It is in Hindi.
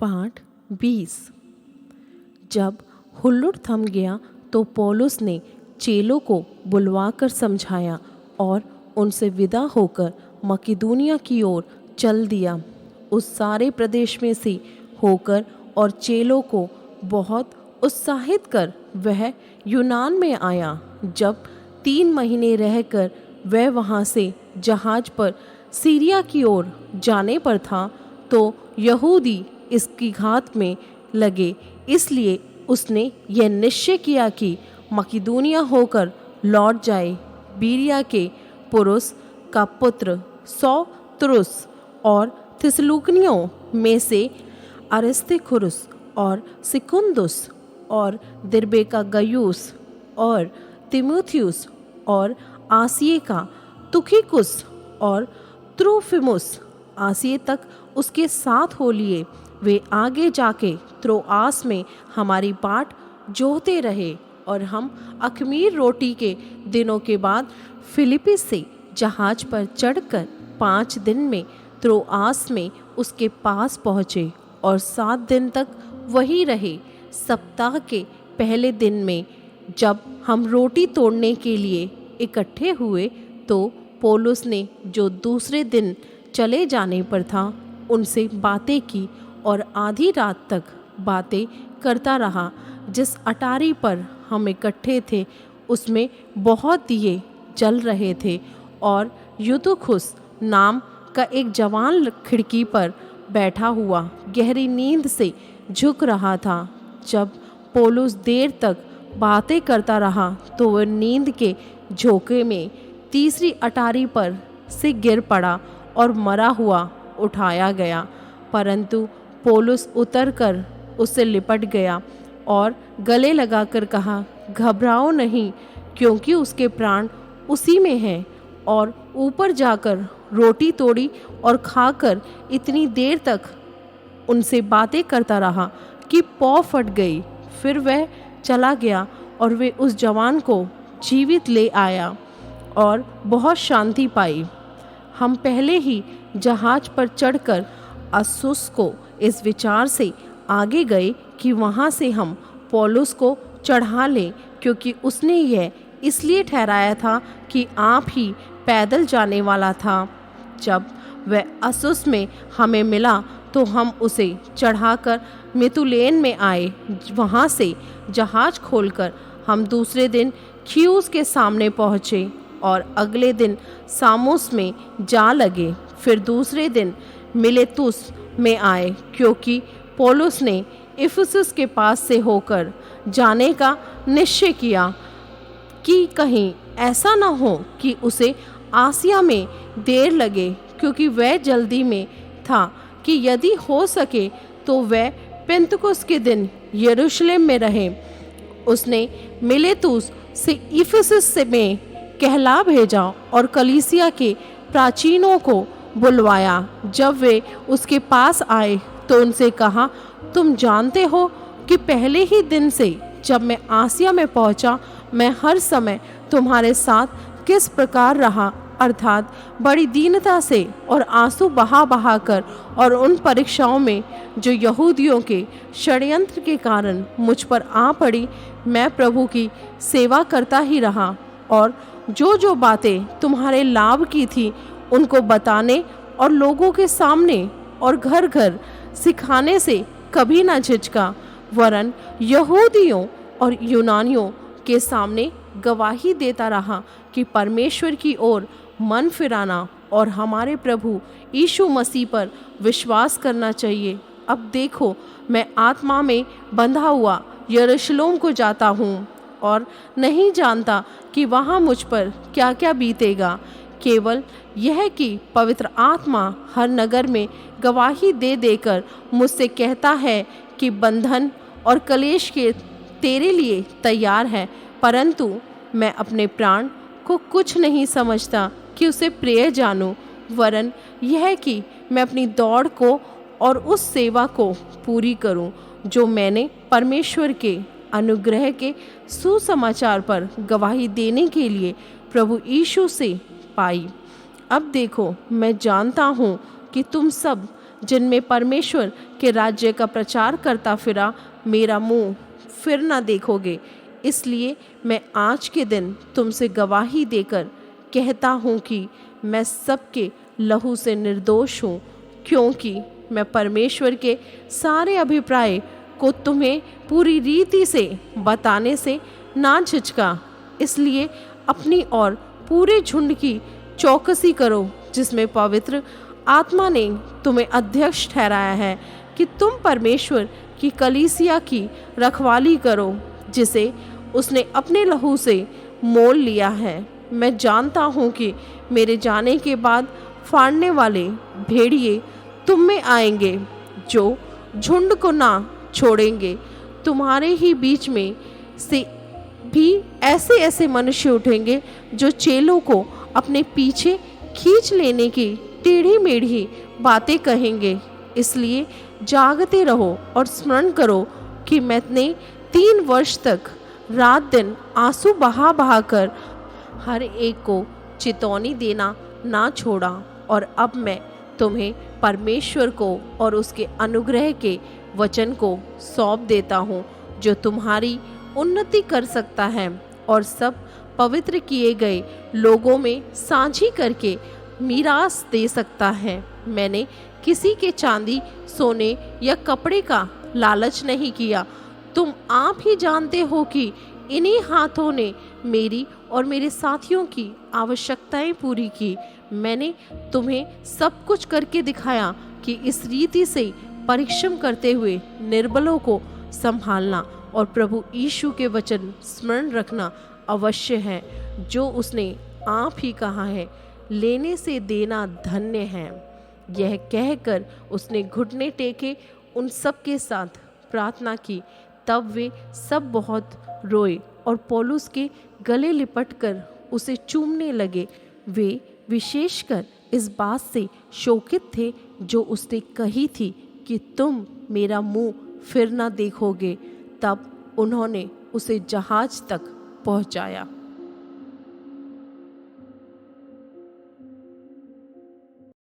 पाठ 20। जब हुल्लड़ थम गया तो पौलुस ने चेलों को बुलवाकर समझाया और उनसे विदा होकर मकिदुनिया की ओर चल दिया। उस सारे प्रदेश में से होकर और चेलों को बहुत उत्साहित कर वह यूनान में आया। जब 3 महीने रहकर वह वहाँ से जहाज पर सीरिया की ओर जाने पर था तो यहूदी इसकी घात में लगे, इसलिए उसने यह निश्चय किया कि मकिदुनिया होकर लौट जाए। बीरिया के पुरुष का पुत्र सौतुरुस और थिस्सलुनीकियों में से अरिस्तर्खुस और सिकुन्दुस और दिर्बे का गयुस और तीमुथियुस और आसिया का तुखिकुस और त्रुफिमुस आसिया तक उसके साथ हो लिए। वे आगे जाके त्रोआस में हमारी बाट जोहते रहे और हम अख़मीर रोटी के दिनों के बाद फिलिप्पी से जहाज पर चढ़कर 5 दिन में त्रोआस में उसके पास पहुँचे और 7 दिन तक वहीं रहे। सप्ताह के पहले दिन में जब हम रोटी तोड़ने के लिए इकट्ठे हुए तो पौलुस ने जो दूसरे दिन चले जाने पर था उनसे बातें की और आधी रात तक बातें करता रहा। जिस अटारी पर हम इकट्ठे थे उसमें बहुत दिए जल रहे थे और यूतुखुस नाम का एक जवान खिड़की पर बैठा हुआ गहरी नींद से झुक रहा था। जब पौलुस देर तक बातें करता रहा तो वह नींद के झोंके में तीसरी अटारी पर से गिर पड़ा और मरा हुआ उठाया गया, परंतु पौलुस उतरकर उससे लिपट गया और गले लगाकर कहा, घबराओ नहीं, क्योंकि उसके प्राण उसी में हैं। और ऊपर जाकर रोटी तोड़ी और खाकर इतनी देर तक उनसे बातें करता रहा कि पौ फट गई। फिर वह चला गया और वे उस जवान को जीवित ले आया और बहुत शांति पाई। हम पहले ही जहाज पर चढ़कर अस्सुस को इस विचार से आगे गए कि वहाँ से हम पौलुस को चढ़ा लें, क्योंकि उसने यह इसलिए ठहराया था कि आप ही पैदल जाने वाला था। जब वह अस्सुस में हमें मिला तो हम उसे चढ़ाकर मितुलेन में आए। वहाँ से जहाज खोलकर हम दूसरे दिन खियुस के सामने पहुँचे और अगले दिन सामुस में जा लगे। फिर दूसरे दिन मिलेतुस में आए, क्योंकि पौलुस ने इफिसुस के पास से होकर जाने का निश्चय किया कि कहीं ऐसा न हो कि उसे आसिया में देर लगे, क्योंकि वह जल्दी में था कि यदि हो सके तो वह पेंतकुस के दिन यरूशलेम में रहे। उसने मिलेतुस से इफिसुस में कहला भेजा और कलीसिया के प्राचीनों को बुलवाया। जब वे उसके पास आए तो उनसे कहा, तुम जानते हो कि पहले ही दिन से जब मैं आसिया में पहुंचा मैं हर समय तुम्हारे साथ किस प्रकार रहा, अर्थात बड़ी दीनता से और आंसू बहा बहा कर, और उन परीक्षाओं में जो यहूदियों के षड्यंत्र के कारण मुझ पर आ पड़ी। मैं प्रभु की सेवा करता ही रहा और जो बातें तुम्हारे लाभ की थी उनको बताने और लोगों के सामने और घर घर सिखाने से कभी न झिझका, वरन यहूदियों और यूनानियों के सामने गवाही देता रहा कि परमेश्वर की ओर मन फिराना और हमारे प्रभु यीशु मसीह पर विश्वास करना चाहिए। अब देखो, मैं आत्मा में बंधा हुआ यरूशलेम को जाता हूँ और नहीं जानता कि वहाँ मुझ पर क्या क्या बीतेगा। केवल यह कि पवित्र आत्मा हर नगर में गवाही दे देकर मुझसे कहता है कि बंधन और कलेश के तेरे लिए तैयार है, परंतु मैं अपने प्राण को कुछ नहीं समझता कि उसे प्रिय जानूं, वरन यह कि मैं अपनी दौड़ को और उस सेवा को पूरी करूं जो मैंने परमेश्वर के अनुग्रह के सुसमाचार पर गवाही देने के लिए प्रभु यीशु से पाई। अब देखो, मैं जानता हूँ कि तुम सब जिनमें परमेश्वर के राज्य का प्रचार करता फिरा, मेरा मुंह फिर ना देखोगे। इसलिए मैं आज के दिन तुमसे गवाही देकर कहता हूँ कि मैं सबके लहू से निर्दोष हूँ, क्योंकि मैं परमेश्वर के सारे अभिप्राय को तुम्हें पूरी रीति से बताने से ना झिझका। इसलिए अपनी और पूरे झुंड की चौकसी करो, जिसमें पवित्र आत्मा ने तुम्हें अध्यक्ष ठहराया है, कि तुम परमेश्वर की कलीसिया की रखवाली करो, जिसे उसने अपने लहू से मोल लिया है। मैं जानता हूँ कि मेरे जाने के बाद फाड़ने वाले भेड़िए तुम में आएंगे, जो झुंड को ना छोड़ेंगे। तुम्हारे ही बीच में से भी ऐसे ऐसे मनुष्य उठेंगे, जो चेलों को अपने पीछे खींच लेने की टेढ़ी मेढ़ी बातें कहेंगे। इसलिए जागते रहो और स्मरण करो कि मैंने 3 वर्ष तक रात दिन आंसू बहा बहा कर हर एक को चेतावनी देना ना छोड़ा। और अब मैं तुम्हें परमेश्वर को और उसके अनुग्रह के वचन को सौंप देता हूँ, जो तुम्हारी उन्नति कर सकता है और सब पवित्र किए गए लोगों में साझी करके मीरास दे सकता है। मैंने किसी के चांदी, सोने या कपड़े का लालच नहीं किया। तुम आप ही जानते हो कि इन्हीं हाथों ने मेरी और मेरे साथियों की आवश्यकताएं पूरी की। मैंने तुम्हें सब कुछ करके दिखाया कि इस रीति से परिश्रम करते हुए निर्बलों को संभालना और प्रभु यीशु के वचन स्मरण रखना अवश्य है, जो उसने आप ही कहा है, लेने से देना धन्य है। यह कहकर उसने घुटने टेके उन सब के साथ प्रार्थना की। तब वे सब बहुत रोए और पौलुस के गले लिपटकर उसे चूमने लगे। वे विशेषकर इस बात से शोकित थे जो उसने कही थी कि तुम मेरा मुंह फिर ना देखोगे। तब उन्होंने उसे जहाज तक पहुंचाया।